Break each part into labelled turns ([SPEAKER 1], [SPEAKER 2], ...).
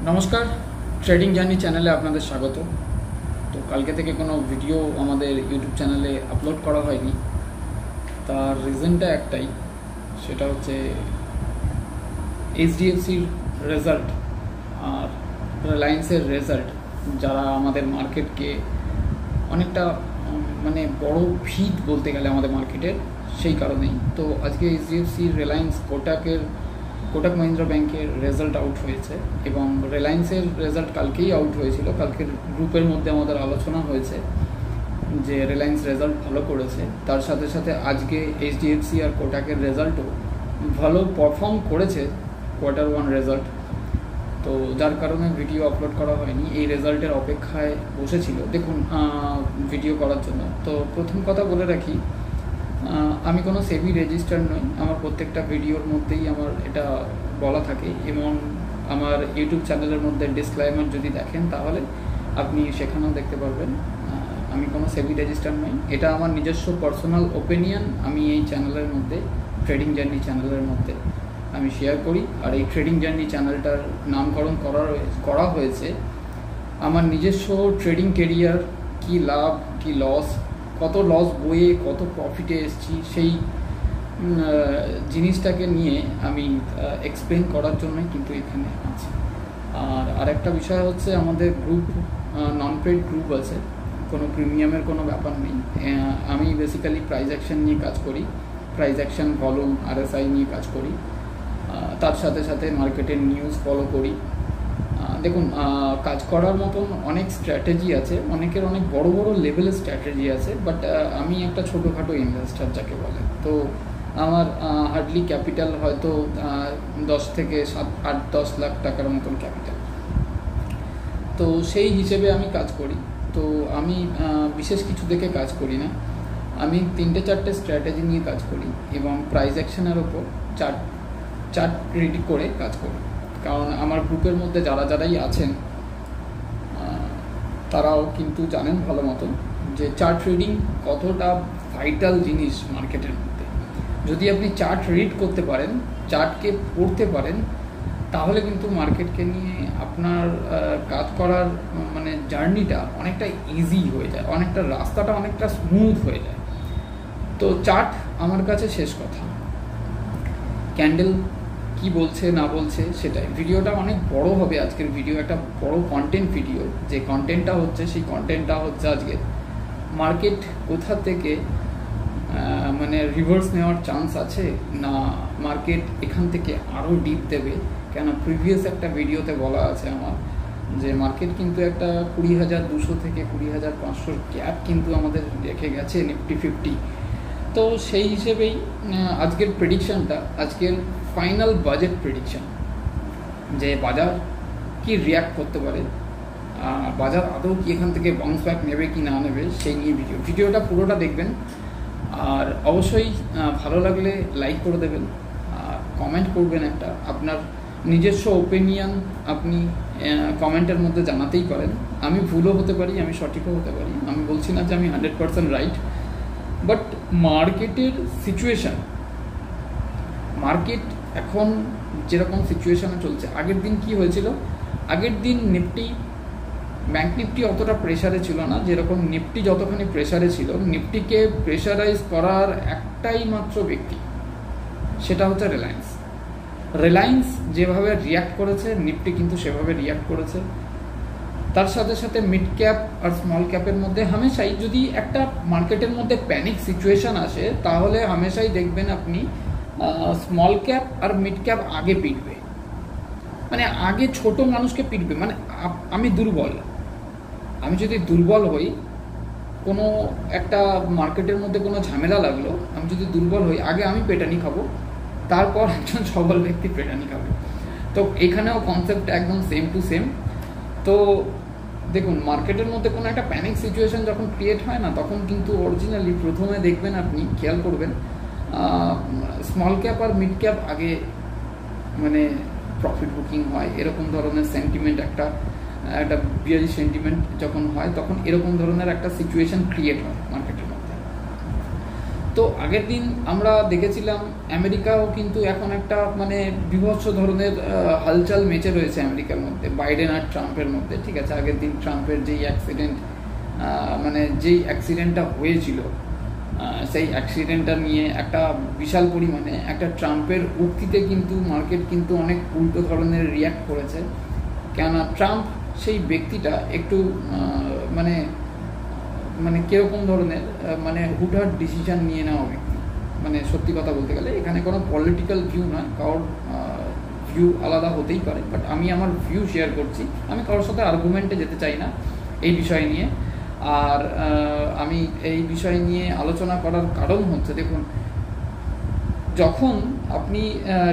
[SPEAKER 1] নমস্কার, trading journey চ্যানেলে আপনাদের স্বাগত। তো কালকে থেকে কোনো ভিডিও আমাদের ইউটিউব চ্যানেলে আপলোড করা হয়নি। তার রিজনটা একটাই, সেটা হচ্ছে এইচডিএফসির রেজাল্ট আর রিলায়েন্সের রেজাল্ট, যারা আমাদের মার্কেটকে অনেকটা মানে বড় ভিত বলতে গেলে আমাদের মার্কেটের, সেই কারণেই। তো আজকে এইচডিএফসি, রিলায়েন্স, কোটাক মহিন্দ্রা ব্যাংকের রেজাল্ট আউট হয়েছে এবং রিলায়েন্সের রেজাল্ট কালকেই আউট হয়েছিল। কালকের গ্রুপের মধ্যে আমাদের আলোচনা হয়েছে যে রিলায়েন্স রেজাল্ট ভালো করেছে, তার সাথে সাথে আজকে এইচডিএফসি আর কোটাকের রেজাল্টও ভালো পারফর্ম করেছে Q1 রেজাল্ট। তো যার কারণে ভিডিও আপলোড করা হয়নি, এই রেজাল্টের অপেক্ষায় বসেছিল দেখুন ভিডিও করার জন্য। তো প্রথম কথা বলে রাখি, আমি কোনো সেবি রেজিস্টার্ড নই। আমার প্রত্যেকটা ভিডিওর মধ্যেই আমার এটা বলা থাকে এবং আমার ইউটিউব চ্যানেলের মধ্যে ডিসক্লেমার যদি দেখেন তাহলে আপনি সেখানেও দেখতে পারবেন আমি কোনো সেবি রেজিস্টার্ড নই। এটা আমার নিজস্ব পার্সোনাল ওপিনিয়ন, আমি এই চ্যানেলের মধ্যে, ট্রেডিং জার্নি চ্যানেলের মধ্যে আমি শেয়ার করি। আর এই ট্রেডিং জার্নি চ্যানেলটার নামকরণ করা হয়েছে আমার নিজস্ব ট্রেডিং কেরিয়ার, কি লাভ কি লস, কত লস বয়ে কত প্রফিটে এসেছি, সেই জিনিসটাকে নিয়ে আমি এক্সপ্লেন করার জন্যই কিন্তু এখানে আছি। আর আরেকটা বিষয় হচ্ছে, আমাদের গ্রুপ নন পেড গ্রুপ আছে, কোনো প্রিমিয়ামের কোনো ব্যাপার নেই। আমি বেসিক্যালি প্রাইস অ্যাকশন নিয়ে কাজ করি, প্রাইস অ্যাকশন, ভলিউম, আরএসআই নিয়ে কাজ করি। তার সাথে সাথে মার্কেটের নিউজ ফলো করি। দেখুন, কাজ করার মতন অনেক স্ট্র্যাটেজি আছে, অনেকের অনেক বড় বড় লেভেলের স্ট্র্যাটেজি আছে, বাট আমি একটা ছোটোখাটো ইনভেস্টার যাকে বলে। তো আমার হার্ডলি ক্যাপিটাল হয়তো 10 থেকে 7-8-10 লাখ টাকার মতন ক্যাপিটাল। তো সেই হিসেবে আমি কাজ করি। তো আমি বিশেষ কিছু দেখে কাজ করি না, আমি 3-4টে স্ট্র্যাটেজি নিয়ে কাজ করি এবং প্রাইস অ্যাকশনের ওপর চার্ট রেডি করে কাজ করি। কারণ আমার গ্রুপের মধ্যে যারাই আছেন তারাও কিন্তু জানেন ভালো মতন যে চার্ট রিডিং কতটা ভাইটাল জিনিস মার্কেটের মধ্যে। যদি আপনি চার্ট রিড করতে পারেন, চার্টকে পড়তে পারেন, তাহলে কিন্তু মার্কেটকে নিয়ে আপনার কাজ করার মানে জার্নিটা অনেকটা ইজি হয়ে যায়, অনেকটা রাস্তাটা অনেকটা স্মুথ হয়ে যায়। তো চার্ট আমার কাছে শেষ কথা, ক্যান্ডেল কি বলছে না বলছে সেটাই। ভিডিওটা অনেক বড় হবে, আজকের ভিডিও একটা বড় কন্টেন্ট ভিডিও। যে কন্টেন্টটা হচ্ছে, সেই কন্টেন্টটা হচ্ছে আজকে মার্কেট কোথা থেকে মানে রিভার্স নেওয়ার চান্স আছে, না মার্কেট এখান থেকে আরও ডিপ দেবে। কেন প্রিভিয়াস একটা ভিডিওতে বলা আছে আমার যে মার্কেট কিন্তু একটা 20,200 থেকে 20,500 গ্যাপ কিন্তু আমাদের রেখে গেছে নিফটি 50। তো সেই হিসেবেই আজকের প্রেডিকশানটা, আজকের ফাইনাল বাজেট প্রেডিকশান, যে বাজার কি রিয়াক্ট করতে পারে, বাজার আদৌ কি এখান থেকে বাউন্স ব্যাক নেবে কি না নেবে, সেই নিয়ে ভিডিওটা পুরোটা দেখবেন। আর অবশ্যই ভালো লাগলে লাইক করে দেবেন, আর কমেন্ট করবেন একটা আপনার নিজস্ব ওপিনিয়ন, আপনি কমেন্টের মধ্যে জানাতেই পারেন। আমি ভুলও হতে পারি, আমি সঠিকও হতে পারি, আমি বলছি না যে আমি 100% রাইট। বাট মার্কেটের সিচুয়েশান, মার্কেট এখন যেরকম সিচুয়েশানে চলছে, আগের দিন কি হয়েছিল, আগের দিন নিফটি, ব্যাঙ্ক নিফটি অতটা প্রেশারে ছিল না যেরকম নিফটি যতখানি প্রেশারে ছিল। নিফটিকে প্রেশারাইজ করার একটাই মাত্র ব্যক্তি, সেটা হচ্ছে রিলায়েন্স। রিলায়েন্স যেভাবে রিয়াক্ট করেছে, নিফটি কিন্তু সেভাবে রিয়াক্ট করেছে। তার সাথে সাথে মিড ক্যাপ আর স্মল ক্যাপের মধ্যে হামেশাই, যদি একটা মার্কেটের মধ্যে প্যানিক সিচুয়েশান আসে, তাহলে হামেশাই দেখবেন আপনি স্মল ক্যাপ আর মিড ক্যাপ আগে পিটবে, মানে আগে ছোট মানুষকে পিটবে। মানে আমি দুর্বল, আমি যদি দুর্বল হই, কোনো একটা মার্কেটের মধ্যে কোনো ঝামেলা লাগলো, আমি যদি দুর্বল হই, আগে আমি পেটানি খাবো, তারপর একজন সবল ব্যক্তি পেটানি খাবে। তো এখানেও কনসেপ্ট একদম সেম টু সেম। তো দেখুন, মার্কেটের মধ্যে কোনো একটা প্যানিক সিচুয়েশান যখন ক্রিয়েট হয় না, তখন কিন্তু অরিজিনালি প্রথমে দেখবেন, আপনি খেয়াল করবেন স্মল ক্যাপ আর মিড ক্যাপ আগে মানে প্রফিট বুকিং হয়। এরকম ধরনের সেন্টিমেন্ট, একটা বিয়ারি সেন্টিমেন্ট যখন হয়, তখন এরকম ধরনের একটা সিচুয়েশান ক্রিয়েট হয় মার্কেটের মধ্যে। তো আগের দিন আমরা দেখেছিলাম আমেরিকাও কিন্তু এখন একটা মানে বিভৎস ধরনের হালচাল মেচে রয়েছে আমেরিকার মধ্যে, বাইডেন আর ট্রাম্পের মধ্যে। ঠিক আছে, আগের দিন ট্রাম্পের যেই অ্যাক্সিডেন্টটা হয়েছিল, সেই অ্যাক্সিডেন্টটা নিয়ে একটা বিশাল পরিমাণে একটা ট্রাম্পের উক্তিতে কিন্তু মার্কেট কিন্তু অনেক উল্টো ধরনের রিয়্যাক্ট করেছে। কেননা ট্রাম্প সেই ব্যক্তিটা একটু মানে মানে কীরকম ধরনের মানে হুটহাট ডিসিশন নিয়ে নেওয়া ব্যক্তি। মানে সত্যি কথা বলতে গেলে এখানে কোনো পলিটিক্যাল ভিউ নয়, কারোর ভিউ আলাদা হতেই পারে, বাট আমি আমার ভিউ শেয়ার করছি। আমি কারোর সাথে আর্গুমেন্টে যেতে চাই না এই বিষয় নিয়ে। আর আমি এই বিষয় নিয়ে আলোচনা করার কারণ হচ্ছে, দেখুন, যখন আপনি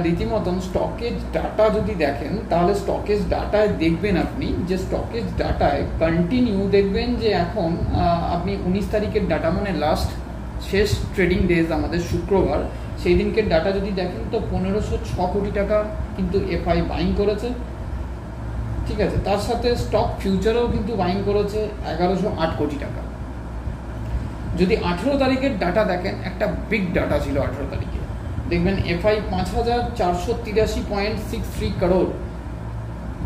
[SPEAKER 1] রীতিমতন স্টকেজ ডাটা যদি দেখেন, তাহলে স্টকেজ ডাটায় দেখবেন আপনি যে স্টকেজ ডাটায় কন্টিনিউ দেখবেন যে এখন আপনি 19 তারিখের ডাটা, মানে লাস্ট শেষ ট্রেডিং ডেজ আমাদের শুক্রবার, সেই দিনকের ডাটা যদি দেখেন তো 1506 কোটি টাকা কিন্তু এফআই বাইং করেছে। ঠিক আছে, তার সাথে স্টক ফিউচারেও কিন্তু বাইং করেছে 1108 কোটি টাকা। যদি 18 তারিখের ডাটা দেখেন, একটা বিগ ডাটা ছিল 18 তারিখে, দেখবেন এফআই 5483.63 করোড়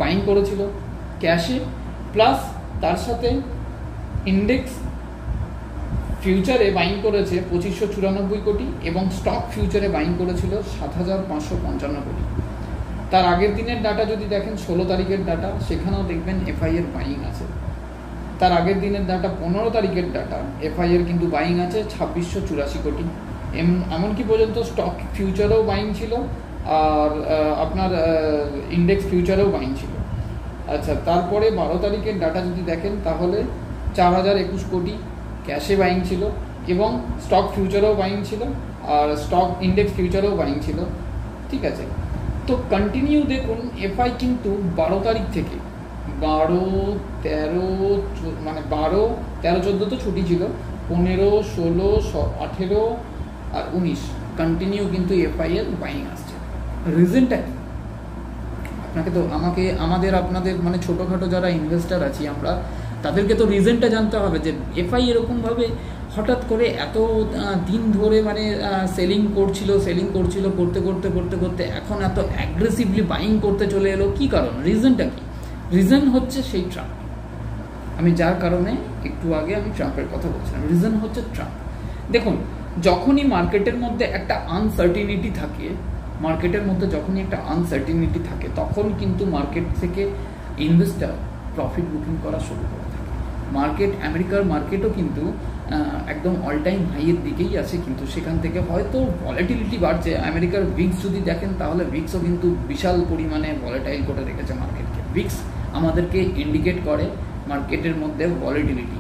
[SPEAKER 1] বাইং করেছিল ক্যাশে, প্লাস তার সাথে ইন্ডেক্স ফিউচারে বাইং করেছে 2594 কোটি এবং স্টক ফিউচারে বাইং করেছিল 7555 কোটি। তার আগের দিনের ডাটা যদি দেখেন 16 তারিখের ডাটা, সেখানেও দেখবেন এফআই এর বাইং আছে। তার আগের দিনের ডাটা 15 তারিখের ডাটা, এফআই এর কিন্তু বাইং আছে 2684 কোটি। এমনকি পর্যন্ত স্টক ফিউচারেও বাইং ছিল আর আপনার ইন্ডেক্স ফিউচারেও বাইং ছিল। আচ্ছা, তারপরে 12 তারিখের ডাটা যদি দেখেন তাহলে 4021 কোটি ক্যাশে বাইং ছিল এবং স্টক ফিউচারেও বাইং ছিল আর স্টক ইন্ডেক্স ফিউচারেও বাইং ছিল। ঠিক আছে, তো কন্টিনিউ দেখুন এফআই কিন্তু 12 তারিখ থেকে 12, 13 মানে 12, 13, 14 তো ছুটি ছিল, 15, 16, 18 আর 19 কন্টিনিউ কিন্তু এফআই এর বাইং আসছে। রিজনটা কি? আপনাকে তো আপনাদের মানে ছোটোখাটো যারা ইনভেস্টার আছি আমরা, তাদেরকে তো রিজনটা জানতে হবে যে এফআই এরকমভাবে হঠাৎ করে এত দিন ধরে মানে সেলিং করছিল করতে করতে এখন এত অ্যাগ্রেসিভলি বাইং করতে চলে এলো। কি কারণ? রিজনটা কি? রিজন হচ্ছে সেই ট্রাম্প। আমি যার কারণে একটু আগে আমি ট্রাম্পের কথা বলছিলাম, রিজন হচ্ছে ট্রাম্প। দেখুন, যখনই মার্কেটের মধ্যে একটা আনসার্টিনিটি থাকে, তখন কিন্তু মার্কেট থেকে ইনভেস্টার প্রফিট বুকিং করা শুরু করে থাকে। আমেরিকার মার্কেটও কিন্তু একদম অল টাইম হাইয়ের দিকেই আছে, কিন্তু সেখান থেকে হয়তো ভলাটিলিটি বাড়ছে। আমেরিকার ভিক্স যদি দেখেন তাহলে ভিক্সও কিন্তু বিশাল পরিমাণে ভলাটাইল করে রেখেছে মার্কেটকে। ভিক্স আমাদেরকে ইন্ডিকেট করে মার্কেটের মধ্যে ভলাটিলিটি,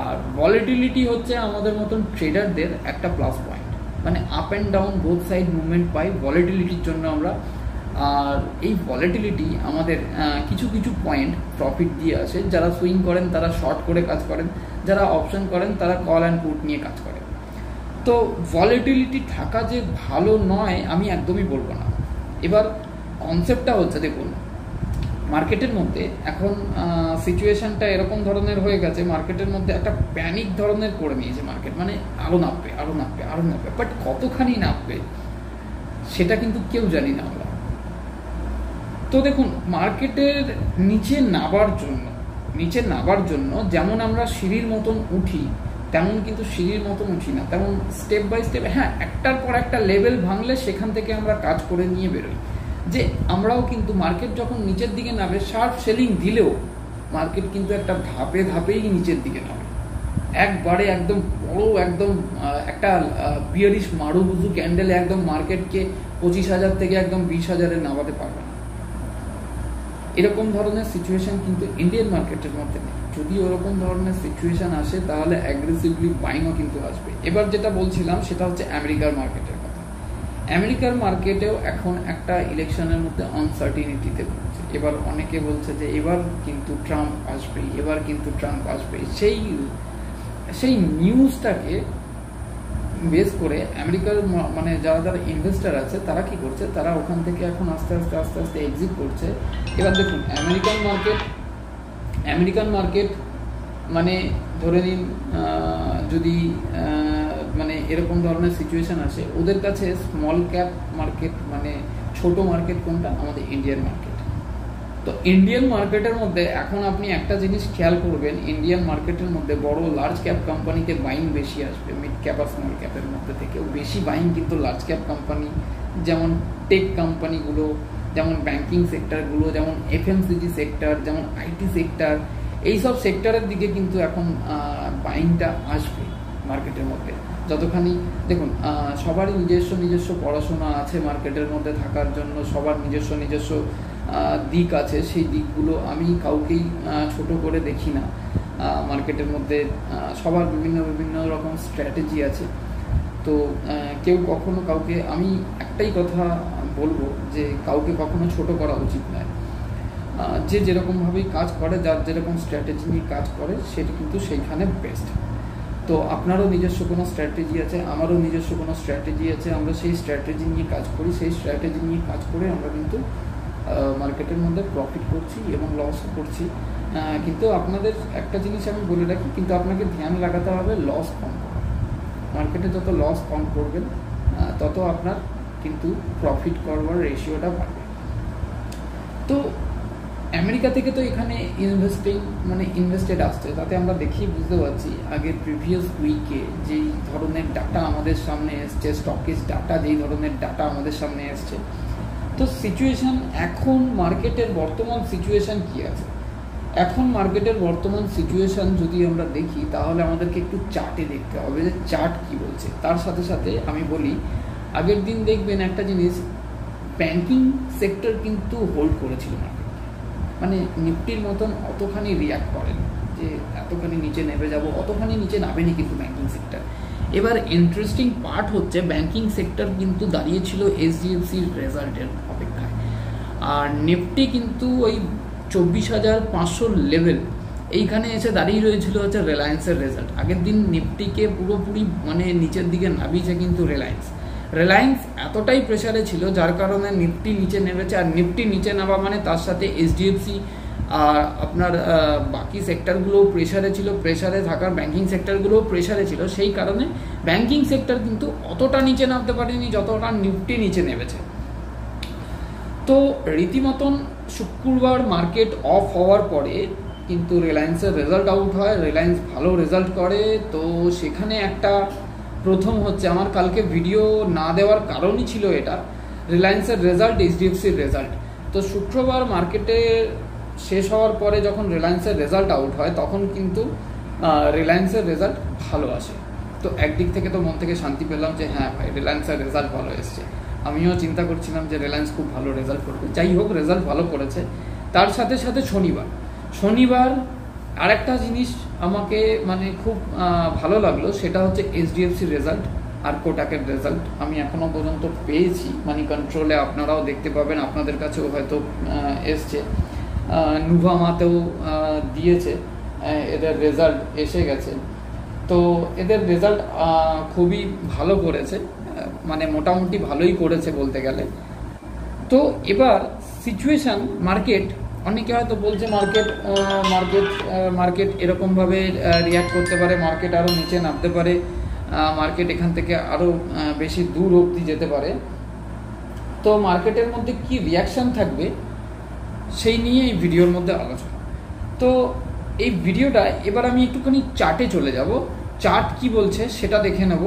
[SPEAKER 1] আর ভলাটিলিটি হচ্ছে আমাদের মতন ট্রেডারদের একটা প্লাস পয়েন্ট। মানে up and down both side movement পাই ভলাটিলিটির জন্য আমরা। আর এই ভলাটিলিটি আমাদের কিছু পয়েন্ট প্রফিট দিয়ে আসে। যারা সুইং করেন তারা শর্ট করে কাজ করেন, যারা অপশন করেন তারা কল অ্যান্ড পুট নিয়ে কাজ করেন। তো ভলাটিলিটি থাকা যে ভালো নয় আমি একদমই বলবো না। এবার কনসেপ্টটা হচ্ছে, দেখুন, মার্কেটের মধ্যে এখন সিচুয়েশনটা এরকম ধরনের হয়ে গেছে, মার্কেটের মধ্যে একটা প্যানিক ধরনের করে নিয়েছে মার্কেট। মানে আরও নামবে, বাট কতখানি নামবে সেটা কিন্তু কেউ জানি না আমরা। তো দেখুন, মার্কেটের নিচে নাবার জন্য যেমন আমরা সিঁড়ির মতন উঠি, তেমন কিন্তু সিঁড়ির মতন উঠি না, তেমন স্টেপ বাই স্টেপ, হ্যাঁ, একটার পর একটা লেভেল ভাঙলে সেখান থেকে আমরা কাজ করে নিয়ে বেরোই। যে আমরাও কিন্তু মার্কেট যখন নিচের দিকে নামে, শার্প সেলিং দিলেও মার্কেট কিন্তু একটা ধাপেই নিচের দিকে নামে। একবারে একদম বড় একদম একটা বিয়ারিশ মারুবুজু ক্যান্ডেলে একদম মার্কেটকে 25,000 থেকে একদম 20,000-এ নামাতে পারবে না। এরকম ধরনের সিচুয়েশন কিন্তু ইন্ডিয়ান মার্কেটের মধ্যে নেই। যদি ওরকম ধরনের সিচুয়েশন আসে তাহলে অ্যাগ্রেসিভলি বাইংও কিন্তু আসবে। এবার যেটা বলছিলাম সেটা হচ্ছে আমেরিকার মার্কেটের কথা। আমেরিকার মার্কেটেও এখন একটা ইলেকশনের মধ্যে আনসার্টিনিটিতে পড়ছে। এবার অনেকে বলছে যে এবার কিন্তু ট্রাম্প আসবে। সেই নিউজটাকে বেস করে আমেরিকার মানে যারা ইনভেস্টার আছে তারা কি করছে, তারা ওখান থেকে এখন আস্তে আস্তে এক্সিট করছে। এবার দেখুন, আমেরিকান মার্কেট মানে ধরে নিন যদি মানে এরকম ধরনের সিচুয়েশান আছে, ওদের কাছে স্মল ক্যাপ মার্কেট মানে ছোট মার্কেট কোনটা? আমাদের ইন্ডিয়ান মার্কেট। তো ইন্ডিয়ান মার্কেটের মধ্যে এখন আপনি একটা জিনিস খেয়াল করবেন, ইন্ডিয়ান মার্কেটের মধ্যে বড় লার্জ ক্যাপ কোম্পানিতে বাইং বেশি আসবে মিড ক্যাপ আর স্মল ক্যাপের মধ্যে থেকেও বেশি বাইং কিন্তু লার্জ ক্যাপ কোম্পানি, যেমন টেক কোম্পানিগুলো, যেমন ব্যাংকিং সেক্টরগুলো, যেমন এফএমসিজি সেক্টর, যেমন আইটি সেক্টর, এইসব সেক্টরের দিকে কিন্তু এখন বাইংটা আসবে মার্কেটের মধ্যে। যতখানি দেখুন সবারই নিজস্ব পড়াশোনা আছে মার্কেটের মধ্যে থাকার জন্য, সবার নিজস্ব দিক আছে, সেই দিকগুলো আমি কাউকেই ছোট করে দেখি না। মার্কেটের মধ্যে সবার বিভিন্ন রকম স্ট্র্যাটেজি আছে। তো কেউ কখনো কাউকে, আমি একটাই কথা বলবো যে কাউকে কখনো ছোট করা উচিত নয়। যে যেরকমভাবেই কাজ করে, যার যেরকম স্ট্র্যাটেজি নিয়ে কাজ করে, সেটা কিন্তু সেইখানে বেস্ট। তো আপনারও নিজস্ব কোনো স্ট্র্যাটেজি আছে, আমারও নিজস্ব কোনো স্ট্র্যাটেজি আছে, আমরা সেই স্ট্র্যাটেজি নিয়ে কাজ করি, সেই স্ট্র্যাটেজি নিয়ে কাজ করে আমরা কিন্তু মার্কেটের মধ্যে প্রফিট করছি এবং লসও করছি। কিন্তু আপনাদের একটা জিনিস আমি বলে রাখি, কিন্তু আপনাকে ধ্যান লাগাতে হবে লস কম করা। মার্কেটে যত লস কম করবেন তত আপনার কিন্তু প্রফিট করবার রেশিওটা বাড়বে। তো আমেরিকা থেকে তো এখানে ইনভেস্টেড আসছে, তাতে আমরা দেখি বুঝতে পারছি আগের প্রিভিয়াস উইকে যেই ধরনের ডাটা আমাদের সামনে এসছে, স্টকেজ ডাটা যেই ধরনের ডাটা আমাদের সামনে এসছে, তো সিচুয়েশান এখন মার্কেটের বর্তমান সিচুয়েশান কী আছে? এখন মার্কেটের বর্তমান সিচুয়েশান যদি আমরা দেখি তাহলে আমাদেরকে একটু চার্টে দেখতে হবে যে চার্ট কী বলছে। তার সাথে সাথে আমি বলি, আগের দিন দেখবেন একটা জিনিস, ব্যাংকিং সেক্টর কিন্তু হোল্ড করেছিল মার্কেট, মানে নিফটির মতন অতখানি রিয়াক্ট করেন যে এতখানি নিচে নেমে যাব, অতখানি নিচে নামেনি কিন্তু ব্যাংকিং সেক্টর। এবার ইন্টারেস্টিং পার্ট হচ্ছে ব্যাংকিং সেক্টর কিন্তু দাঁড়িয়েছিল এইচডিএফসির রেজাল্টের অপেক্ষায়, আর নিফটি কিন্তু ওই 24,500 লেভেল এইখানে এসে দাঁড়িয়ে রয়েছিল হচ্ছে রিলায়েন্সের রেজাল্ট। আগের দিন নিফটিকে পুরোপুরি মানে নিচের দিকে নামিয়েছে কিন্তু রিলায়েন্স এতটাই প্রেশারে ছিল যার কারণে নিফটি নিচে নেমেছে। আর নিফটি নিচে নামা মানে তার সাথে এইচডিএফসি আর আপনার বাকি সেক্টরগুলোও প্রেশারে ছিল, প্রেশারে থাকার ব্যাংকিং সেক্টরগুলোও প্রেশারে ছিল, সেই কারণে ব্যাংকিং সেক্টর কিন্তু অতটা নিচে নামতে পারেনি যতটা নিফটি নিচে নেমেছে। তো রীতিমতন শুক্রবার মার্কেট অফ হওয়ার পরে কিন্তু রিলায়েন্সের রেজাল্ট আউট হয়, রিলায়েন্স ভালো রেজাল্ট করে। তো সেখানে একটা প্রথম হচ্ছে, আমার কালকে ভিডিও না দেওয়ার কারণই ছিল এটা, রিলায়েন্সের রেজাল্ট, এইচডিএফসির রেজাল্ট। তো শুক্রবার মার্কেটে শেষ হওয়ার পরে যখন রিলায়েন্সের রেজাল্ট আউট হয় তখন কিন্তু রিলায়েন্সের রেজাল্ট ভালো আসে। তো একদিক থেকে তো মন থেকে শান্তি পেলাম যে হ্যাঁ ভাই রিলায়েন্সের রেজাল্ট ভালো এসছে। আমিও চিন্তা করছিলাম যে রিলায়েন্স খুব ভালো রেজাল্ট করবে, যাই হোক রেজাল্ট ভালো করেছে। তার সাথে সাথে শনিবার আরেকটা জিনিস আমাকে মানে খুব ভালো লাগলো, সেটা হচ্ছে এইচডিএফসির রেজাল্ট আর কোটাকের রেজাল্ট আমি এখনও পর্যন্ত পেয়েছি মানি কন্ট্রোলে, আপনারাও দেখতে পাবেন, আপনাদের কাছেও হয়তো এসছে, নুভামাতেও দিয়েছে, এদের রেজাল্ট এসে গেছে। তো এদের রেজাল্ট খুবই ভালো করেছে, মানে মোটামুটি ভালোই করেছে বলতে গেলে। তো এবার সিচুয়েশান মার্কেট, অনেকে হয়তো বলছে মার্কেট এরকমভাবে রিয়াক্ট করতে পারে, মার্কেট আরও নিচে নামতে পারে, মার্কেট এখান থেকে আরও বেশি দূর অবধি যেতে পারে। তো মার্কেটের মধ্যে কি রিয়াকশান থাকবে সেই নিয়ে এই ভিডিওর মধ্যে আলোচনা। তো এই ভিডিওটা এবার আমি একটুখানি চার্টে চলে যাব, চার্ট কি বলছে সেটা দেখে নেব,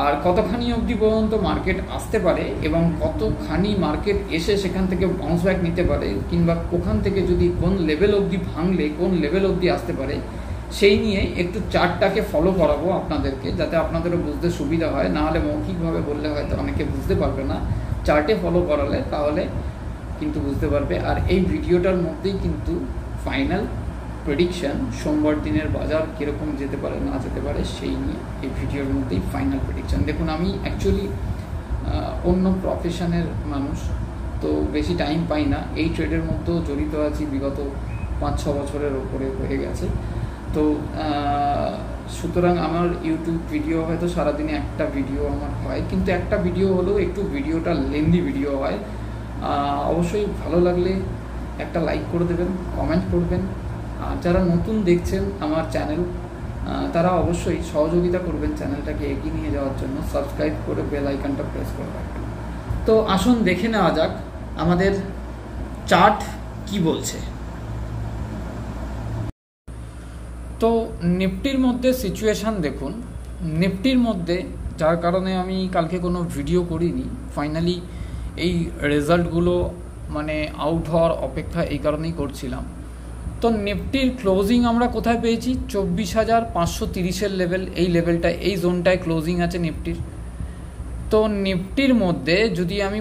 [SPEAKER 1] আর কতখানি অবধি পর্যন্ত মার্কেট আসতে পারে এবং কতখানি মার্কেট এসে সেখান থেকে বাউন্স ব্যাক নিতে পারে, কিংবা ওখান থেকে যদি কোন লেভেল অবধি ভাঙলে কোন লেভেল অবধি আসতে পারে, সেই নিয়ে একটু চার্টটাকে ফলো করাবো আপনাদেরকে, যাতে আপনাদেরও বুঝতে সুবিধা হয়। নাহলে মৌখিকভাবে বললে হয়তো অনেকে বুঝতে পারবে না, চার্টে ফলো করালে তাহলে কিন্তু বুঝতে পারবে। আর এই ভিডিওটার মধ্যেই কিন্তু ফাইনাল প্রেডিকশান, সোমবার দিনের বাজার কীরকম যেতে পারে না যেতে পারে সেই নিয়ে এই ভিডিওর মধ্যেই ফাইনাল প্রেডিকশান। দেখুন আমি অ্যাকচুয়ালি অন্য প্রফেশনের মানুষ, তো বেশি টাইম পাই না, এই ট্রেডের মধ্যেও জড়িত আছি বিগত 5-6 বছরের ওপরে হয়ে গেছে। তো সুতরাং আমার ইউটিউব ভিডিও হয়তো সারাদিনে একটা ভিডিও আমার হয়, কিন্তু একটা ভিডিও হলেও একটু ভিডিওটা লেন্দি ভিডিও হয়। অবশ্যই ভালো লাগলে একটা লাইক করে দেবেন, কমেন্ট করবেন। আর যারা নতুন দেখছেন আমার চ্যানেল, তারা অবশ্যই সহযোগিতা করবেন চ্যানেলটাকে এগিয়ে নিয়ে যাওয়ার জন্য, সাবস্ক্রাইব করে বেল আইকনটা প্রেস করে রাখবেন। তো আসুন দেখে নেওয়া যাক আমাদের চার্ট কি বলছে। তো নিফটির মধ্যে সিচুয়েশান দেখুন, নিফটির মধ্যে যার কারণে আমি কালকে কোনো ভিডিও করিনি, ফাইনালি এই রেজাল্টগুলো মানে আউট হওয়ার অপেক্ষা এই কারণেই করছিলাম। তো নিফটির ক্লোজিং আমরা কোথায় পেয়েছি? 24,530 লেভেল, এই লেভেলটা, এই জোনটায় ক্লোজিং আছে নিফটির। তো নিফটির মধ্যে যদি আমি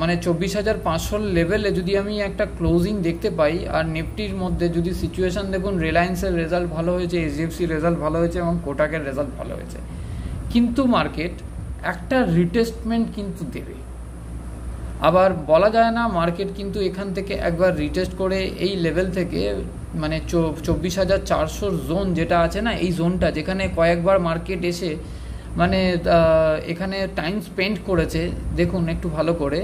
[SPEAKER 1] মানে 24,500 লেভেলে যদি আমি একটা ক্লোজিং দেখতে পাই, আর নিফটির মধ্যে যদি সিচুয়েশান দেখুন, রিলায়েন্সের রেজাল্ট ভালো হয়েছে, এইচডিএফসির রেজাল্ট ভালো হয়েছে এবং কোটাকের রেজাল্ট ভালো হয়েছে, কিন্তু মার্কেট একটা রিটেস্টমেন্ট কিন্তু দেবে। আবার বলা যায় না, মার্কেট কিন্তু এখান থেকে একবার রিটেস্ট করে এই লেভেল থেকে মানে 24,400 জোন যেটা আছে না, এই জোনটা যেখানে কয়েকবার মার্কেট এসে মানে এখানে টাইম স্পেন্ড করেছে, দেখুন একটু ভালো করে,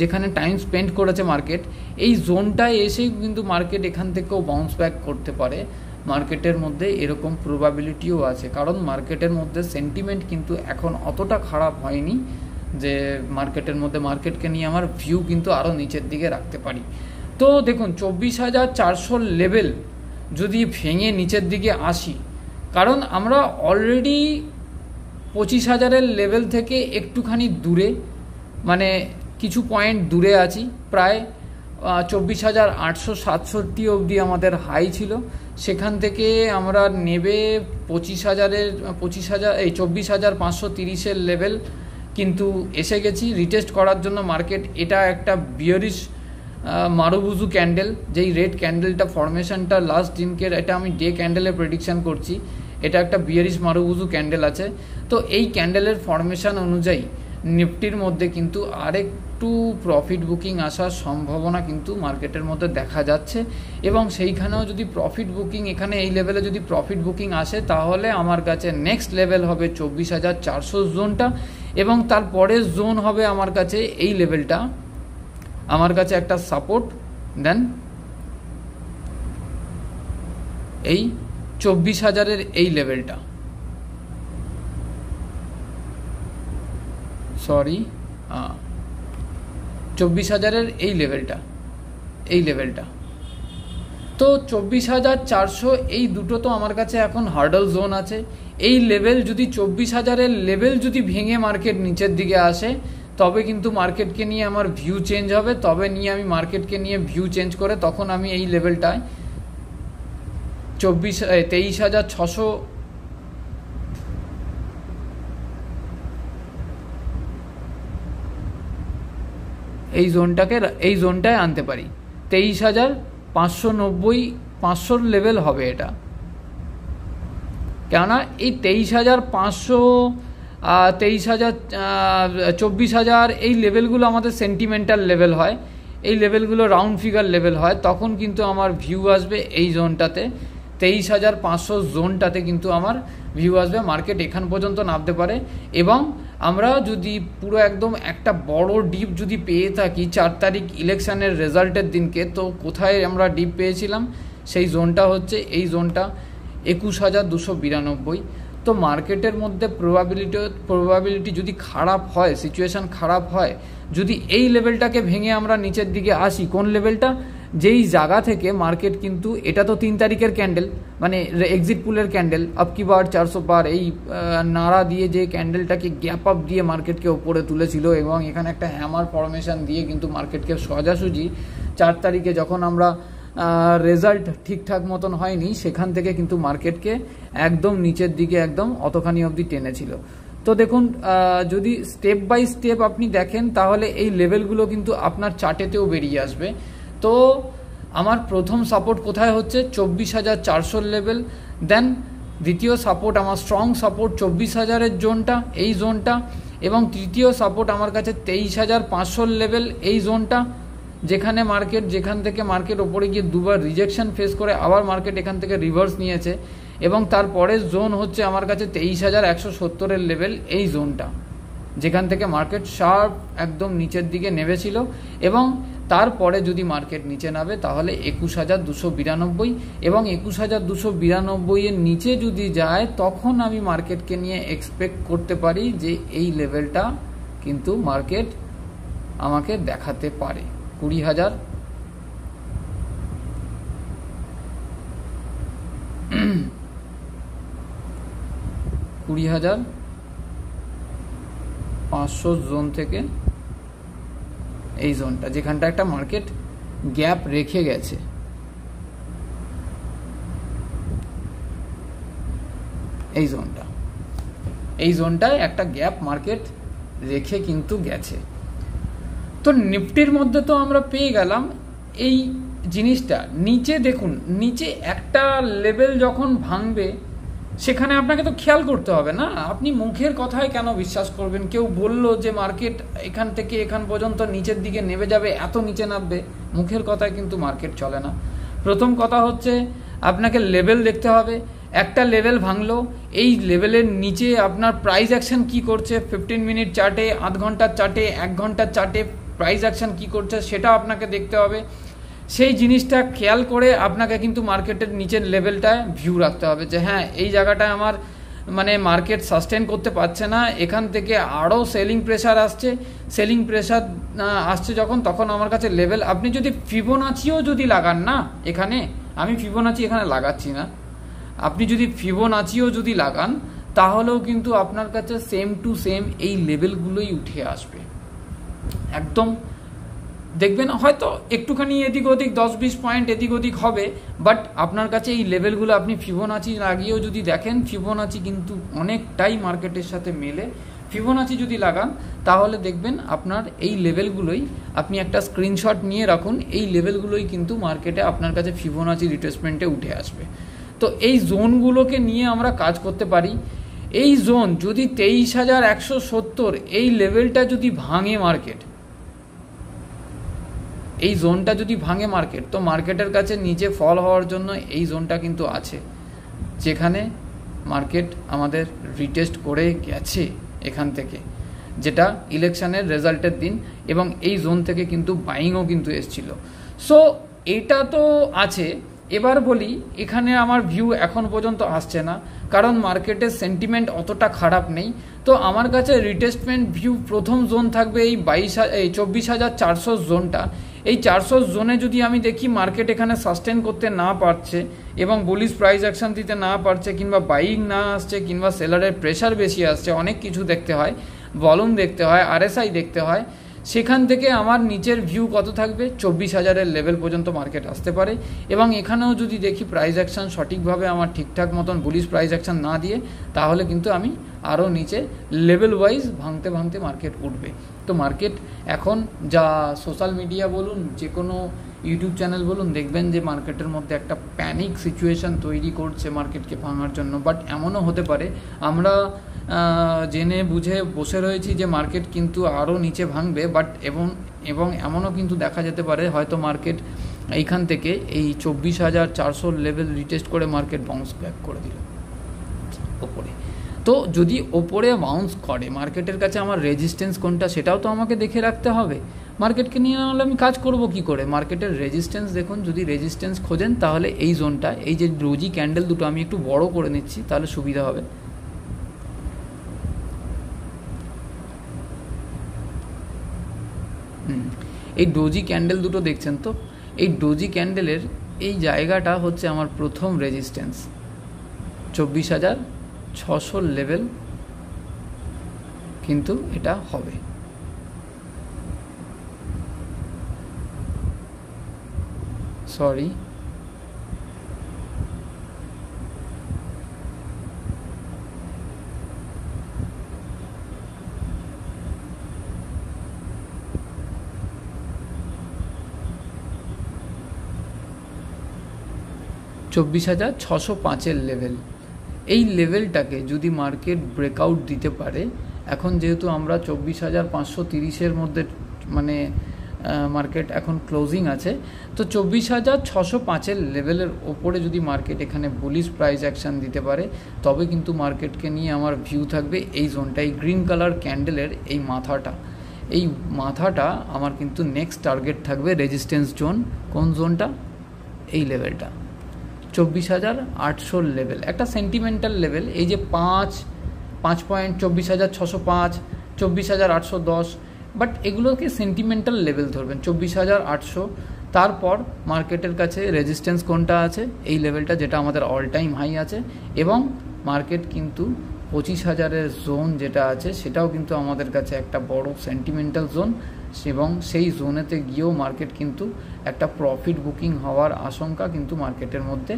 [SPEAKER 1] যেখানে টাইম স্পেন্ড করেছে মার্কেট, এই জোনটায় এসেই কিন্তু মার্কেট এখান থেকেও বাউন্স ব্যাক করতে পারে। মার্কেটের মধ্যে এরকম প্রবাবিলিটিও আছে, কারণ মার্কেটের মধ্যে সেন্টিমেন্ট কিন্তু এখন অতটা খারাপ হয়নি যে মার্কেটের মধ্যে মার্কেটকে নিয়ে আমার ভিউ কিন্তু আরও নিচের দিকে রাখতে পারি। তো দেখুন 24,400 লেভেল যদি ভেঙে নিচের দিকে আসি, কারণ আমরা অলরেডি 25,000-এর লেভেল থেকে একটুখানি দূরে, মানে কিছু পয়েন্ট দূরে আছি, প্রায় 24,867 অবধি আমাদের হাই ছিল, সেখান থেকে আমরা নেবে 24,530-এর লেভেল কিন্তু এসে গেছি রিটেস্ট করার জন্য মার্কেট। এটা একটা বিয়ারিশ মারুবুজু ক্যান্ডেল, যেই রেড ক্যান্ডেলটা ফরমেশনটা লাস্ট দিনকের, এটা আমি ডে ক্যান্ডেলে প্রেডিকশান করছি, এটা একটা বিয়ারিশ মারুবুজু ক্যান্ডেল আছে। তো এই ক্যান্ডেলের ফরমেশন অনুযায়ী নিফটির মধ্যে কিন্তু আরেকটু প্রফিট বুকিং আসার সম্ভাবনা কিন্তু মার্কেটের মধ্যে দেখা যাচ্ছে, এবং সেইখানেও যদি প্রফিট বুকিং এখানে এই লেভেলে যদি প্রফিট বুকিং আসে, তাহলে আমার কাছে নেক্সট লেভেল হবে 24,400 জোনটা, এবং তারপরের জোন হবে আমার কাছে এই লেভেলটা, আমার কাছে একটা সাপোর্ট, দেন এই 24,000-এর এই লেভেলটা, সরি 24,000-এর এই লেভেলটা। তো 24,400 এই দুটো তো আমার কাছে এখন হার্ডল জোন আছে। এই লেভেল যদি 24,000-এর লেভেল যদি ভেঙে মার্কেট নিচের দিকে আসে, তবে কিন্তু মার্কেটকে নিয়ে আমার ভিউ চেঞ্জ হবে, তবে নিয়ে আমি মার্কেটকে নিয়ে ভিউ চেঞ্জ করে তখন আমি এই লেভেলটায় 23,600 এই জোনটায় আনতে পারি। 23,590 লেভেল হবে এটা, কেননা এই 23,500 24,000 এই লেভেলগুলো আমাদের সেন্টিমেন্টাল লেভেল হয়, এই লেভেলগুলো রাউন্ড ফিগার লেভেল হয়, তখন কিন্তু আমার ভিউ আসবে এই জোনটাতে, 23,500 জোনটাতে কিন্তু আমার ভিউ আসবে। মার্কেট এখান পর্যন্ত নামতে পারে, এবং আমরা যদি পুরো একদম একটা বড় ডিপ যদি পেয়ে থাকি 4 তারিখ ইলেকশানের রেজাল্টের দিনকে, তো কোথায় আমরা ডিপ পেয়েছিলাম, সেই জোনটা হচ্ছে এই জোনটা 21,292। তো মার্কেটের মধ্যে প্রবাবিলিটি যদি খারাপ হয়, সিচুয়েশান খারাপ হয়, যদি এই লেভেলটাকে ভেঙে আমরা নিচের দিকে আসি, কোন লেভেলটা, যেই জায়গা থেকে মার্কেট কিন্তু, এটা তো 3 তারিখের ক্যান্ডেল, মানে এক্সিট পুলের ক্যান্ডেল, আপ কি বার 400 পার, এই নাড়া দিয়ে যে ক্যান্ডেলটাকে গ্যাপ আপ দিয়ে মার্কেটকে ওপরে তুলেছিল, এবং এখানে একটা হ্যামার ফরমেশন দিয়ে কিন্তু মার্কেটকে সোজাসুজি 4 তারিখে যখন আমরা রেজাল্ট ঠিকঠাক মতন হয়নি, সেখান থেকে কিন্তু মার্কেটকে একদম নিচের দিকে একদম অতখানি অবধি টেনেছিল। তো দেখুন, যদি স্টেপ বাই স্টেপ আপনি দেখেন, তাহলে এই লেভেলগুলো কিন্তু আপনার চার্টেতেও বেরিয়ে আসবে। তো আমার প্রথম সাপোর্ট কোথায় হচ্ছে 24,400 লেভেল, দেন দ্বিতীয় সাপোর্ট আমার স্ট্রং সাপোর্ট 24,000-এর জোনটা, এই জোনটা, এবং তৃতীয় সাপোর্ট আমার কাছে 23,500 লেভেল, এই জোনটা, যেখান থেকে মার্কেট ওপরে গিয়ে দুবার রিজেকশন ফেস করে আবার মার্কেট এখান থেকে রিভার্স নিয়েছে, এবং তারপরের জোন হচ্ছে আমার কাছে 23,170-এর লেভেল, এই জোনটা, যেখান থেকে মার্কেট শার্প একদম নিচের দিকে নেমেছিল, এবং তারপরে যদি মার্কেট নিচে নামে তাহলে 21,292 এবং 21,292 এর নিচে যদি যায় তখন আমি মার্কেটকে নিয়ে এক্সপেক্ট করতে পারি যে এই লেভেলটা কিন্তু মার্কেট আমাকে দেখাতে পারে 20,000 20,500 জোন থেকে এই জোনটা যেখানটা একটা মার্কেট গ্যাপ রেখে গেছে, এই জোনটায় একটা গ্যাপ মার্কেট রেখে কিন্তু গেছে। তো নিফটির মধ্যে তো আমরা পেয়ে গেলাম এই জিনিসটা। নিচে দেখুন, নিচে একটা লেভেল যখন ভাঙবে সেখানে আপনাকে তো খেয়াল করতে হবে না, আপনি মুখের কথায় কেন বিশ্বাস করবেন? কেউ বলল যে মার্কেট এখান থেকে এখান পর্যন্ত নিচের দিকে নেমে যাবে, এত নিচে নামবে, মুখের কথায় কিন্তু মার্কেট চলে না। প্রথম কথা হচ্ছে আপনাকে লেভেল দেখতে হবে। একটা লেভেল ভাঙলো, এই লেভেলের নিচে আপনার প্রাইস অ্যাকশন কি করছে, 15 মিনিট চার্টে, আধ ঘন্টার চার্টে, 1 ঘন্টার চার্টে প্রাইস অ্যাকশন কি করছে সেটা আপনাকে দেখতে হবে। সেই জিনিসটা খেয়াল করে আপনাকে কিন্তু মার্কেটের নিচের লেভেলটায় ভিউ রাখতে হবে যে হ্যাঁ এই জায়গাটায় আমার মানে মার্কেট সাস্টেন করতে পারছে না, এখান থেকে আরও সেলিং প্রেশার আসছে যখন, তখন আমার কাছে লেভেল। আপনি যদি ফিবোনাচিও যদি লাগান না, এখানে আমি ফিবোনাচি এখানে লাগাচ্ছি না, আপনি যদি ফিবোনাচিও যদি লাগান তাহলেও কিন্তু আপনার কাছে সেম টু সেম এই লেভেলগুলোই উঠে আসবে একদম। দেখবেন হয়তো একটুখানি এদিক ওদিক 10-20 পয়েন্ট এদিক ওদিক হবে, বাট আপনার কাছে এই লেভেলগুলো আপনি ফিবোনাচি লাগিয়েও যদি দেখেন, ফিবোনাচি কিন্তু অনেকটাই মার্কেটের সাথে মেলে। ফিবোনাচি যদি লাগান তাহলে দেখবেন আপনার এই লেভেলগুলোই, আপনি একটা স্ক্রিনশট নিয়ে রাখুন, এই লেভেলগুলোই কিন্তু মার্কেটে আপনার কাছে ফিবোনাচি রিট্রেসমেন্টে উঠে আসবে। তো এই জোনগুলোকে নিয়ে আমরা কাজ করতে পারি। এই জোন যদি 23,170 এই লেভেলটা যদি ভাঙে মার্কেট, এই জোনটা যদি ভাঙে মার্কেট, তো মার্কেটের কাছে নিচে ফল হওয়ার জন্য এই জোনটা কিন্তু আছে, যেখানে মার্কেট আমাদের রিটেস্ট করে গেছে এখান থেকে, যেটা ইলেকশনের রেজাল্টের দিন, এবং এই জোন থেকে কিন্তু বাইংও কিন্তু এসছিল। সো এটা তো আছে। এবার বলি, এখানে আমার ভিউ এখন পর্যন্ত আসছে না, কারণ মার্কেটের সেন্টিমেন্ট অতটা খারাপ নেই। তো আমার কাছে রিটেস্টমেন্ট ভিউ প্রথম জোন থাকবে এই 24,400 জোনটা। এই 400 জোনে যদি আমি দেখি মার্কেট এখানে সাস্টেন করতে না পারছে এবং বুলিশ প্রাইস অ্যাকশন দিতে না পারছে, কিংবা বাইং না আসছে, কিংবা সেলারের প্রেশার বেশি আসছে, অনেক কিছু দেখতে হয়, ভলিউম দেখতে হয়, আরএসআই দেখতে হয়, সেখান থেকে আমার নিচের ভিউ কত থাকবে, 24,000-এর লেভেল পর্যন্ত মার্কেট আসতে পারে। এবং এখানেও যদি দেখি প্রাইস অ্যাকশন সঠিকভাবে আমার ঠিকঠাক মতন বুলিশ প্রাইস অ্যাকশন না দিয়ে, তাহলে কিন্তু আমি আরও নিচে লেভেল ওয়াইজ ভাঙতে ভাঙতে মার্কেট উঠবে। তো মার্কেট এখন যা সোশ্যাল মিডিয়া বলুন, যে কোনো ইউটিউব চ্যানেল বলুন, দেখবেন যে মার্কেটের মধ্যে একটা প্যানিক সিচুয়েশন তৈরি করছে মার্কেটকে ভাঙার জন্য। বাট এমনও হতে পারে আমরা জেনে বুঝে বসে রয়েছি যে মার্কেট কিন্তু আরও নিচে ভাঙবে, বাট এবং এমনও কিন্তু দেখা যেতে পারে হয়তো মার্কেট এইখান থেকে এই 24,400 লেভেল রিটেস্ট করে মার্কেট বাউন্স ব্যাক করে দিল ওপরে। তো যদি ওপরে বাউন্স করে, মার্কেটের কাছে আমার রেজিস্ট্যান্স কোনটা সেটাও তো আমাকে দেখে রাখতে হবে। মার্কেটকে নিয়ে না হলে আমি কাজ করব কি করে? মার্কেটের রেজিস্ট্যান্স দেখুন, যদি রেজিস্ট্যান্স খোঁজেন তাহলে এই জোনটা, এই যে ডোজি ক্যান্ডেল দুটো আমি একটু বড় করে নিচ্ছি তাহলে সুবিধা হবে। এই ডোজি ক্যান্ডেল দুটো দেখছেন তো, এই ডোজি ক্যান্ডেলের এই জায়গাটা হচ্ছে আমার প্রথম রেজিস্ট্যান্স, 24,600 লেভেল কিন্তু এটা হবে। Sorry, $24,605 level. এই লেভেলটাকে যদি মার্কেট ব্রেকআউট দিতে পারে, এখন যেহেতু আমরা 24,530-এর মধ্যে মানে মার্কেট এখন ক্লোজিং আছে, তো 24,605-এর লেভেলের ওপরে যদি মার্কেট এখানে বুলিশ প্রাইস অ্যাকশান দিতে পারে, তবে কিন্তু মার্কেটকে নিয়ে আমার ভিউ থাকবে এই জোনটা, এই গ্রিন কালার ক্যান্ডেলের এই মাথাটা, এই মাথাটা আমার কিন্তু নেক্সট টার্গেট থাকবে রেজিস্ট্যান্স জোন। কোন জোনটা? এই লেভেলটা 24,800 লেভেল, একটা সেন্টিমেন্টাল লেভেল। এই যে 5 পয়েন্ট, 24,605, 24,810, বাট এগুলোকে সেন্টিমেন্টাল লেভেল ধরবেন, 24,800। তারপর মার্কেটের কাছে রেজিস্ট্যান্স কোনটা আছে? এই লেভেলটা, যেটা আমাদের অল টাইম হাই আছে। এবং মার্কেট কিন্তু 25,000-এর জোন যেটা আছে সেটাও কিন্তু আমাদের কাছে একটা বড় সেন্টিমেন্টাল জোন, এবং সেই জোনেতে গিয়েও মার্কেট কিন্তু একটা প্রফিট বুকিং হওয়ার আশঙ্কা কিন্তু মার্কেটের মধ্যে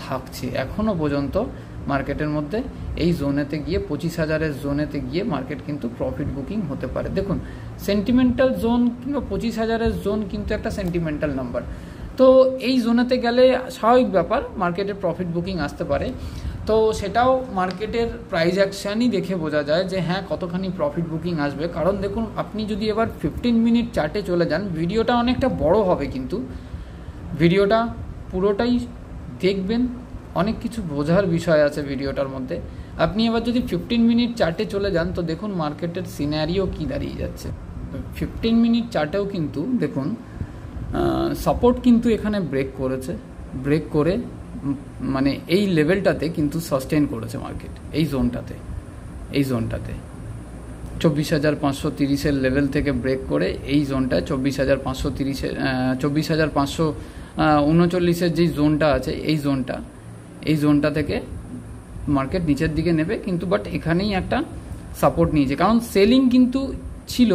[SPEAKER 1] থাকছে এখনও পর্যন্ত। মার্কেটের মধ্যে এই জোনেতে গিয়ে 25,000-এর জোনেতে গিয়ে মার্কেট কিন্তু প্রফিট বুকিং হতে পারে। দেখুন, সেন্টিমেন্টাল জোন কিংবা 25,000-এর জোন কিন্তু একটা সেন্টিমেন্টাল নাম্বার, তো এই জোনেতে গেলে স্বাভাবিক ব্যাপার মার্কেটের প্রফিট বুকিং আসতে পারে। তো সেটাও মার্কেটের প্রাইস অ্যাকশানই দেখে বোঝা যায় যে হ্যাঁ কতখানি প্রফিট বুকিং আসবে। কারণ দেখুন, আপনি যদি এবার 15 মিনিট চার্টে চলে যান, ভিডিওটা অনেকটা বড় হবে, কিন্তু ভিডিওটা পুরোটাই দেখবেন, অনেক কিছু বোঝার বিষয় আছে ভিডিওটার মধ্যে। আপনি এবার যদি 15 মিনিট চার্টে চলে যান তো দেখুন মার্কেটের সিনারিও কী দাঁড়িয়ে যাচ্ছে। 15 মিনিট চার্টেও কিন্তু দেখুন সাপোর্ট কিন্তু এখানে ব্রেক করেছে, ব্রেক করে মানে এই লেভেলটাতে কিন্তু সাস্টেন করেছে মার্কেট, এই জোনটাতে 24,530-এর লেভেল থেকে ব্রেক করে এই জোনটায় 24,530-এর 24,539-এর যেই জোনটা আছে এই জোনটা থেকে মার্কেট নিচের দিকে নেবে কিন্তু, বাট এখানেই একটা সাপোর্ট নিয়েছে, কারণ সেলিং কিন্তু ছিল,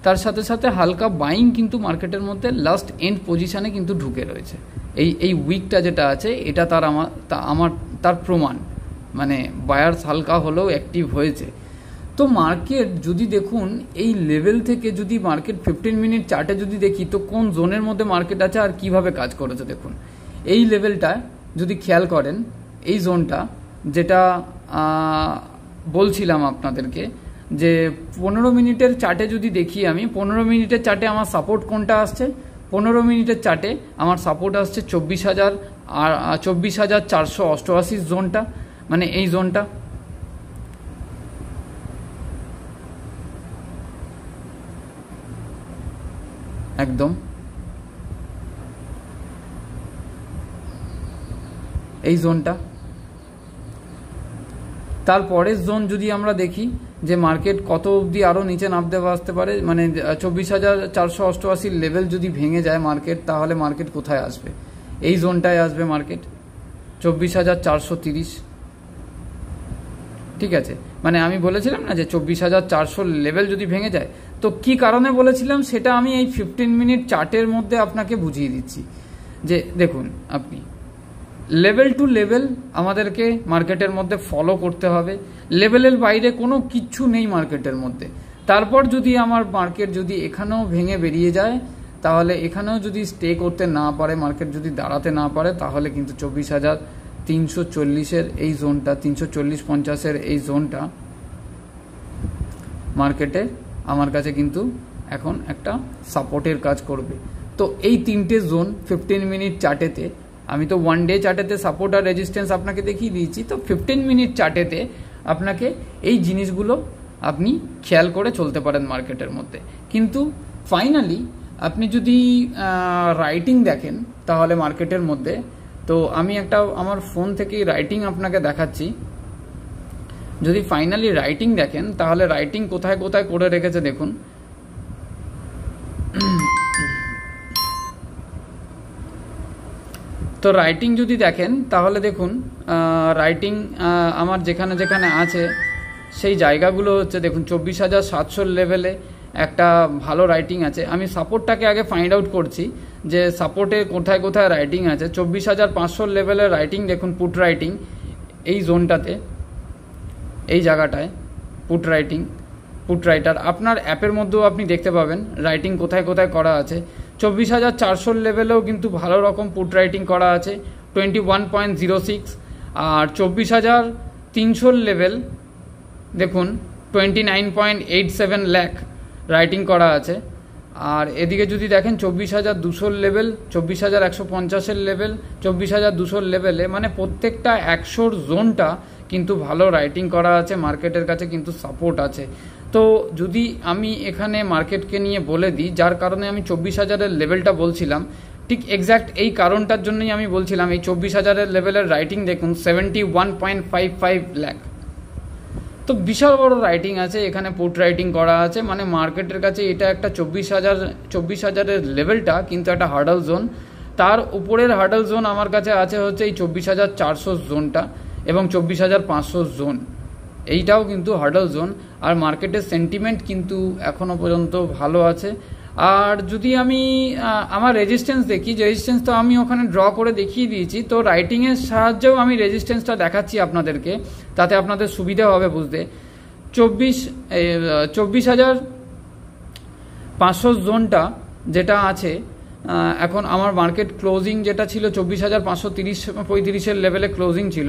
[SPEAKER 1] তার সাথে সাথে হালকা বাইং কিন্তু মার্কেটের মধ্যে লাস্ট এন্ড পজিশানে কিন্তু ঢুকে রয়েছে। এই উইকটা যেটা আছে এটা তার প্রমাণ, মানে বায়ার্স হালকা হলেও অ্যাক্টিভ হয়েছে। তো মার্কেট যদি দেখুন এই লেভেল থেকে যদি মার্কেট 15 মিনিট চার্টে যদি দেখি তো কোন জোনের মধ্যে মার্কেট আছে আর কিভাবে কাজ করেছে দেখুন। এই লেভেলটা যদি খেয়াল করেন, এই জোনটা যেটা বলছিলাম আপনাদেরকে যে 15 মিনিটের চার্টে যদি দেখি, আমি 15 মিনিটের চার্টে আমার সাপোর্ট কোনটা আসছে? 15 মিনিটের চার্টে আমার সাপোর্ট আসছে 24,488 জোনটা, মানে এই জোনটা। একদম এই জোনটা। তারপরের জোন যদি আমরা দেখি যে মার্কেট কত অবধি আরও নিচে নামতে আসতে পারে, মানে 24,488 লেভেল যদি ভেঙে যায় মার্কেট, তাহলে মার্কেট কোথায় আসবে? এই জোনটায় আসবে মার্কেট, 24,430। ঠিক আছে, মানে আমি বলেছিলাম না যে 24,400 লেভেল যদি ভেঙে যায়, তো কি কারণে বলেছিলাম সেটা আমি এই 15 মিনিট চার্টের মধ্যে আপনাকে বুঝিয়ে দিচ্ছি। যে দেখুন, আপনি লেভেল টু লেভেল আমাদেরকে মার্কেটের মধ্যে ফলো করতে হবে, লেভেলের বাইরে কোনো কিচ্ছু নেই মার্কেটের মধ্যে। তারপর যদি আমার মার্কেট যদি এখানেও ভেঙে বেরিয়ে যায়, তাহলে এখানেও যদি স্টে করতে না পারে, মার্কেট যদি দাঁড়াতে না পারে, তাহলে কিন্তু 24,340-এর এই জোনটা, 340-50-এর এই জোনটা মার্কেটে আমার কাছে কিন্তু এখন একটা সাপোর্টের কাজ করবে। তো এই তিনটে জোন 15 মিনিট চার্টেতে, আমি তো ওয়ান ডে চার্টেতে সাপোর্ট আর রেজিস্ট্যান্স আপনাকে দেখিয়ে দিয়েছি, তো 15 মিনিট চার্টেতে আপনাকে এই জিনিসগুলো আপনি খেয়াল করে চলতে পারেন মার্কেটের মধ্যে। কিন্তু ফাইনালি আপনি যদি রাইটিং দেখেন তাহলে মার্কেটের মধ্যে, তো আমি একটা আমার ফোন থেকেই রাইটিং আপনাকে দেখাচ্ছি। যদি ফাইনালি রাইটিং দেখেন তাহলে রাইটিং কোথায় কোথায় করে রেখেছে দেখুন। তো রাইটিং যদি দেখেন তাহলে দেখুন রাইটিং আমার যেখানে যেখানে আছে সেই জায়গাগুলো হচ্ছে দেখুন 24,700 লেভেলে একটা ভালো রাইটিং আছে। আমি সাপোর্টটাকে আগে ফাইন্ড আউট করছি যে সাপোর্টে কোথায় কোথায় রাইটিং আছে। 24,500 লেভেলের রাইটিং দেখুন, পুট রাইটিং এই জোনটাতে, এই জায়গাটায় পুট রাইটার আপনার অ্যাপের মধ্যেও আপনি দেখতে পাবেন রাইটিং কোথায় কোথায় করা আছে। 24,400 লেভেলেও কিন্তু ভালো রকম পুট রাইটিং করা আছে 21.06, আর 24,300 লেভেল দেখুন 29.87 লাখ রাইটিং করা আছে। আর এদিকে যদি দেখেন 24,200 লেভেল, 24,150-এর লেভেল, 24,200 লেভেলে, মানে প্রত্যেকটা 100 জোনটা কিন্তু ভালো রাইটিং করা আছে, মার্কেটের কাছে কিন্তু সাপোর্ট আছে। তো যদি আমি এখানে মার্কেটকে নিয়ে বলে দিই, যার কারণে আমি 24,000-এর লেভেলটা বলছিলাম, ঠিক এক্স্যাক্ট এই কারণটার জন্যই আমি বলছিলাম এই 24,000-এর লেভেলের রাইটিং দেখুন 71.55 লাখ। তো বিশাল বড় রাইটিং আছে এখানে, পুট রাইটিং করা আছে, মানে মার্কেটের কাছে এটা একটা 24,000-এর লেভেলটা কিন্তু একটা হার্ডল জোন। তার উপরের হার্ডল জোন আমার কাছে আছে হচ্ছে এই 24,400 জোনটা এবং 24,500 জোন, এইটাও কিন্তু হার্ডল জোন। আর মার্কেটের সেন্টিমেন্ট কিন্তু এখনও পর্যন্ত ভালো আছে। আর যদি আমি আমার রেজিস্ট্যান্স দেখি, রেজিস্ট্যান্স তো আমি ওখানে ড্র করে দেখিয়ে দিয়েছি, তো রাইটিংয়ের সাহায্যেও আমি রেজিস্ট্যান্সটা দেখাচ্ছি আপনাদেরকে, তাতে আপনাদের সুবিধা হবে বুঝতে। 24,500 জোনটা যেটা আছে এখন আমার মার্কেট ক্লোজিং যেটা ছিল 24,535-এর লেভেলে ক্লোজিং ছিল।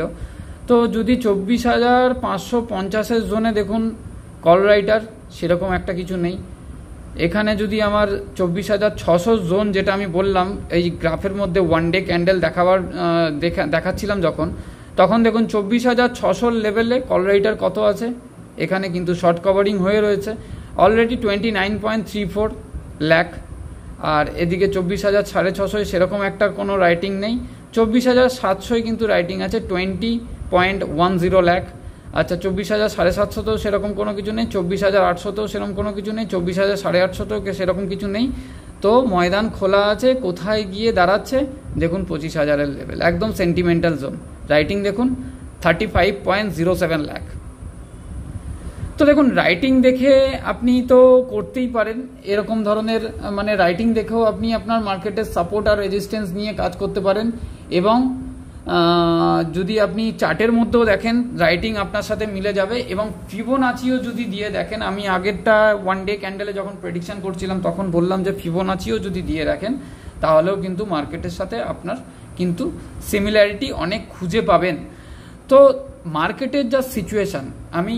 [SPEAKER 1] তো যদি 24,550-এর জোনে দেখুন কল রাইটার সেরকম একটা কিছু নেই। এখানে যদি আমার 24,600 জোন যেটা আমি বললাম এই গ্রাফের মধ্যে ওয়ান ডে ক্যান্ডেল দেখাচ্ছিলাম তখন দেখুন 24,600 লেভেলে কল রাইটার কত আছে, এখানে কিন্তু শর্ট কভারিং হয়ে রয়েছে অলরেডি 29.34 লাখ। আর এদিকে 24,650 সেরকম একটা কোনো রাইটিং নেই, 24,700 কিন্তু রাইটিং আছে 20.10 লাখ। আচ্ছা 24,750-তেও সেরকম কোনো কিছু নেই, 24,800-তেও সেরকম কোনো কিছু নেই, 24,850-তেও সেরকম কিছু নেই। তো ময়দান খোলা আছে, কোথায় গিয়ে দাঁড়াচ্ছে দেখুন 25,000-এর লেভেল, একদম সেন্টিমেন্টাল জোন। রাইটিং দেখুন 35.07 লাখ। তো দেখুন রাইটিং দেখে আপনি তো করতেই পারেন এরকম ধরনের, মানে রাইটিং দেখেও আপনি আপনার মার্কেটের সাপোর্ট আর রেজিস্ট্যান্স নিয়ে কাজ করতে পারেন। এবং যদি আপনি চার্টের মধ্যেও দেখেন রাইটিং আপনার সাথে মিলে যাবে। এবং ফিবোনাচিও যদি দিয়ে দেখেন, আমি আগেরটা ওয়ান ডে ক্যান্ডেলে যখন প্রেডিকশন করছিলাম তখন বললাম যে ফিবোনাচিও যদি দিয়ে রাখেন তাহলেও কিন্তু মার্কেটের সাথে আপনার কিন্তু সিমিলারিটি অনেক খুঁজে পাবেন। তো মার্কেটের যা সিচুয়েশান, আমি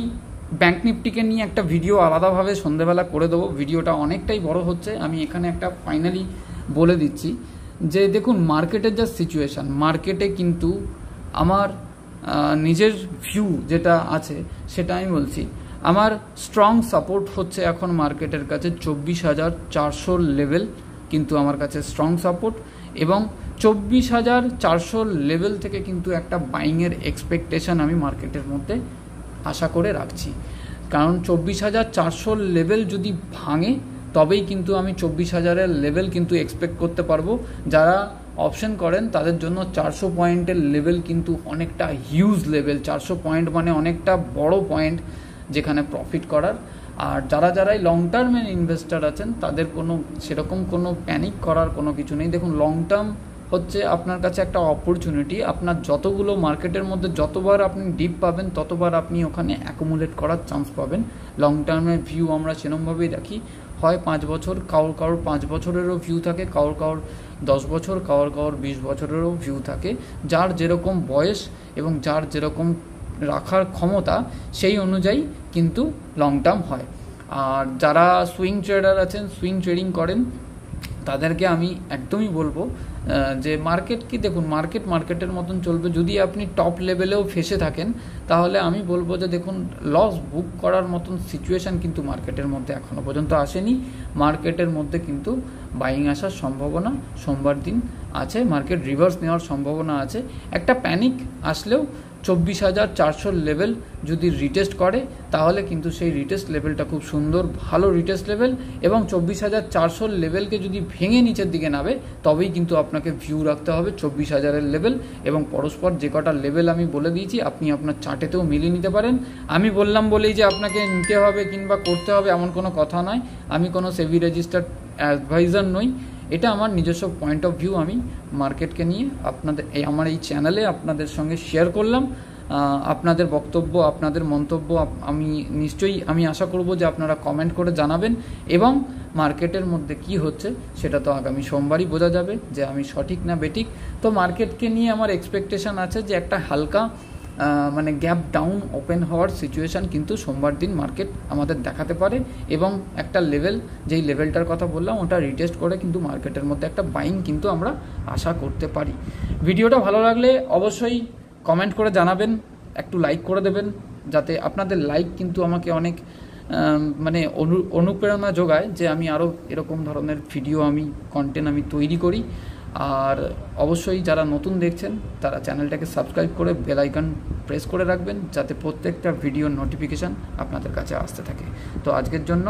[SPEAKER 1] ব্যাঙ্ক নিফটিকে নিয়ে একটা ভিডিও আলাদাভাবে সন্ধ্যেবেলা করে দেবো, ভিডিওটা অনেকটাই বড় হচ্ছে, আমি এখানে একটা ফাইনালি বলে দিচ্ছি যে দেখুন মার্কেটের যা সিচুয়েশান, মার্কেটে কিন্তু আমার নিজের ভিউ যেটা আছে সেটা আমি বলছি, আমার স্ট্রং সাপোর্ট হচ্ছে এখন মার্কেটের কাছে 24,400 লেভেল কিন্তু আমার কাছে স্ট্রং সাপোর্ট। এবং 24,400 লেভেল থেকে কিন্তু একটা বাইংয়ের এক্সপেকটেশন আমি মার্কেটের মধ্যে আশা করে রাখছি, কারণ 24,400 লেভেল যদি ভাঙে তবেই কিন্তু আমি 24,000-এর লেভেল কিন্তু এক্সপেক্ট করতে পারবো। যারা অপশন করেন তাদের জন্য 400 পয়েন্টের লেভেল কিন্তু অনেকটা হিউজ লেভেল, 400 পয়েন্ট মানে অনেকটা বড় পয়েন্ট যেখানে প্রফিট করার। আর যারাই লং টার্মের ইনভেস্টার আছেন তাদের কোনো সেরকম কোনো প্যানিক করার কোনো কিছু নেই। দেখুন লং টার্ম হচ্ছে আপনার কাছে একটা অপরচুনিটি, আপনার যতগুলো মার্কেটের মধ্যে যতবার আপনি ডিপ পাবেন ততবার আপনি ওখানে অ্যাকুমুলেট করার চান্স পাবেন। লং টার্মের ভিউ আমরা সেরকমভাবেই রাখি, হয় 5 বছর, কারোর 5 বছরেরও ভিউ থাকে, কারোর 10 বছর, কারোর 20 বছরেরও ভিউ থাকে। যার যেরকম বয়স এবং যার যেরকম রাখার ক্ষমতা সেই অনুযায়ী কিন্তু লং টার্ম হয়। আর যারা সুইং ট্রেডার আছেন, সুইং ট্রেডিং করেন, তাদেরকে আমি একদমই বলবো যে মার্কেট কি দেখুন মার্কেটের মতন চলবে। যদি আপনি টপ লেভেলেও ফেসে থাকেন তাহলে আমি বলবো যে দেখুন লস বুক করার মতন সিচুয়েশান কিন্তু মার্কেটের মধ্যে এখনও পর্যন্ত আসেনি। মার্কেটের মধ্যে কিন্তু বাইং আসার সম্ভাবনা সোমবার দিন আছে, মার্কেট রিভার্স নেওয়ার সম্ভাবনা আছে। একটা প্যানিক আসলেও 24,400 লেভেল যদি রিটেস্ট করে তাহলে কিন্তু সেই রিটেস্ট লেভেলটা খুব সুন্দর ভালো রিটেস্ট লেভেল, এবং 24,400 লেভেলকে যদি ভেঙে নিচের দিকে নামে তবেই কিন্তু আপনাকে ভিউ রাখতে হবে 24,000-এর লেভেল। এবং পরস্পর যে কটা লেভেল আমি বলে দিয়েছি আপনি আপনার চার্টেতেও মিলিয়ে নিতে পারেন। আমি বললাম বলেই যে আপনাকে নিতে হবে কিংবা করতে হবে এমন কোনো কথা নয়, আমি কোনো সেবি রেজিস্টার্ড অ্যাডভাইজার নই, এটা আমার নিজস্ব পয়েন্ট অফ ভিউ আমি মার্কেটকে নিয়ে আপনাদের আমার এই চ্যানেলে আপনাদের সঙ্গে শেয়ার করলাম। আপনাদের বক্তব্য আপনাদের মন্তব্য আমি নিশ্চয়ই আমি আশা করব যে আপনারা কমেন্ট করে জানাবেন, এবং মার্কেটের মধ্যে কি হচ্ছে সেটা তো আগামী সোমবারই বোঝা যাবে যে আমি সঠিক না বেঠিক। তো মার্কেটকে নিয়ে আমার এক্সপেকটেশন আছে যে একটা হালকা মানে গ্যাপ ডাউন ওপেন হওয়ার সিচুয়েশান কিন্তু সোমবার দিন মার্কেট আমাদের দেখাতে পারে, এবং একটা লেভেল যেই লেভেলটার কথা বললাম ওটা রিটেস্ট করে কিন্তু মার্কেটের মধ্যে একটা বাইং কিন্তু আমরা আশা করতে পারি। ভিডিওটা ভালো লাগলে অবশ্যই কমেন্ট করে জানাবেন, একটু লাইক করে দেবেন, যাতে আপনাদের লাইক কিন্তু আমাকে অনেক মানে অনুপ্রেরণা যোগায় যে আমি আরও এরকম ধরনের ভিডিও কন্টেন্ট আমি তৈরি করি। আর অবশ্যই যারা নতুন দেখছেন তারা চ্যানেলটাকে সাবস্ক্রাইব করে বেল আইকন প্রেস করে রাখবেন, যাতে প্রত্যেকটা ভিডিওর নোটিফিকেশান আপনাদের কাছে আসতে থাকে। তো আজকের জন্য